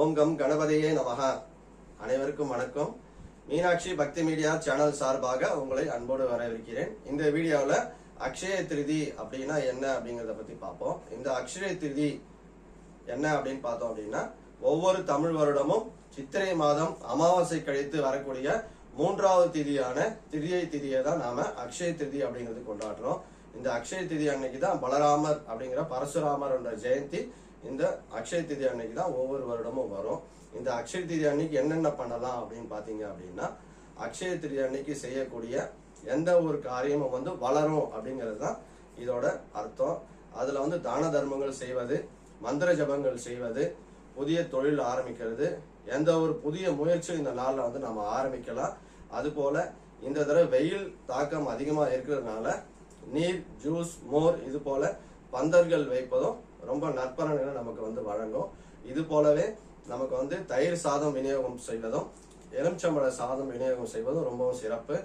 ஓம் come கணபதியே நமக. அனைவருக்கும் வணக்கம். மீனாட்சி பக்தி மீடியா சேனல் சார்பாக உங்களை அன்போடு வரவேற்கிறேன். இந்த வீடியோவில் அக்ஷய திருதி அப்படின்னா என்ன அப்படிங்கிறத பத்தி பார்ப்போம். இந்த அக்ஷய திருதி என்ன அப்படின்னு பார்த்தோம் அப்படின்னா, ஒவ்வொரு தமிழ் வருடமும் சித்திரை மாதம் அமாவாசை கழித்து வரக்கூடிய மூன்றாவது திதியான திரியை திதியை தான் நாம அக்ஷய திருதி அப்படிங்கிறது கொண்டாடுறோம். இந்த அக்ஷய திதி அன்னைக்கு தான் பலராமர் அப்படிங்கிற பரசுராமர் என்ற ஜெயந்தி இந்த அக்ஷய திதி அன்னைக்கு தான் ஒவ்வொரு வருடமும் வரும். இந்த அக்ஷய திதி அன்னைக்கு என்னென்ன பண்ணலாம் அப்படின்னு பாத்தீங்க அப்படின்னா, அக்ஷய திதி அன்னைக்கு செய்யக்கூடிய எந்த ஒரு காரியமும் வளரும் அப்படிங்கிறது தான் இதோட அர்த்தம். அதுல தான தர்மங்கள் செய்வது, மந்திர ஜபங்கள் செய்வது, புதிய தொழில் ஆரம்பிக்கிறது, எந்த ஒரு புதிய முயற்சியும் இந்த நாள்ல நம்ம ஆரம்பிக்கலாம். அது போல இந்த தடவை வெயில் தாக்கம் அதிகமா இருக்கிறதுனால நீர், ஜூஸ், மோர் இது போல பந்தர்கள் வைப்பதும் ரொம்ப நற்பலன்களை நமக்கு வழங்கும். இது போலவே நமக்கு தயிர் சாதம் விநியோகம் செய்வதும், எலுமிச்சம்பழ சாதம் விநியோகம் செய்வதும் ரொம்பவும் சிறப்பு.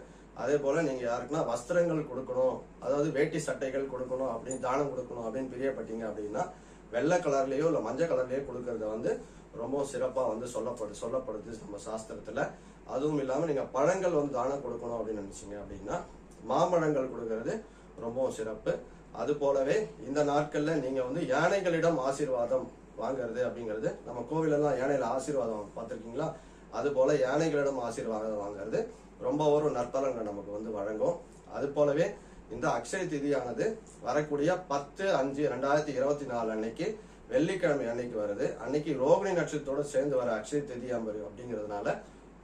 அதே போல நீங்க யாருக்குன்னா வஸ்திரங்கள் கொடுக்கணும், அதாவது வேட்டி சட்டைகள் கொடுக்கணும் அப்படின்னு தானம் கொடுக்கணும் அப்படின்னு பிரியப்பட்டீங்க அப்படின்னா வெள்ளை கலர்லயோ இல்ல மஞ்சள் கலர்லயோ கொடுக்கறத ரொம்ப சிறப்பா சொல்லப்படுது நம்ம சாஸ்திரத்துல. அதுவும் இல்லாம நீங்க பழங்கள் தானம் கொடுக்கணும் அப்படின்னு நினைச்சீங்க அப்படின்னா மாம்பழங்கள் கொடுக்கறது ரொம்பவும் சிறப்பு. அது போலவே இந்த நாட்கள்ல நீங்க யானைகளிடம் ஆசீர்வாதம் வாங்குறது அப்படிங்கிறது, நம்ம கோவில் எல்லாம் யானையில ஆசீர்வாதம் பார்த்திருக்கீங்களா? அது போல யானைகளிடம் ஆசீர்வாதம் வாங்குறது ரொம்ப ஒரு நற்பலன்கள் நமக்கு வழங்கும். அது போலவே இந்த அக்ஷய திதியானது வரக்கூடிய 10/5/2024 அன்னைக்கு வெள்ளிக்கிழமை அன்னைக்கு வருது. அன்னைக்கு ரோகிணி நட்சத்திரத்தோட சேர்ந்து வர அக்ஷய திதி அப்படிங்கிறதுனால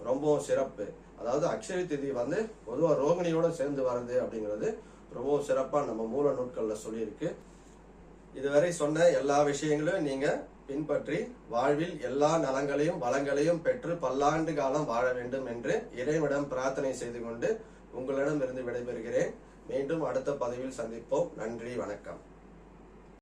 ரொம்பவும் சிறப்பு. அதாவது அக்ஷய திதி பொதுவா ரோகிணியோட சேர்ந்து வருது அப்படிங்கிறது ரொம்பவும் சிறப்பா நம்ம மூல நூட்கள்ல சொல்லியிருக்கு. இதுவரை சொன்ன எல்லா விஷயங்களையும் நீங்க பின்பற்றி வாழ்வில் எல்லா நலங்களையும் வளங்களையும் பெற்று பல்லாண்டு காலம் வாழ வேண்டும் என்று இறைவனிடம் பிரார்த்தனை செய்து கொண்டு உங்களிடம் இருந்து விடைபெறுகிறேன். மீண்டும் அடுத்த பதிவில் சந்திப்போம். நன்றி, வணக்கம்.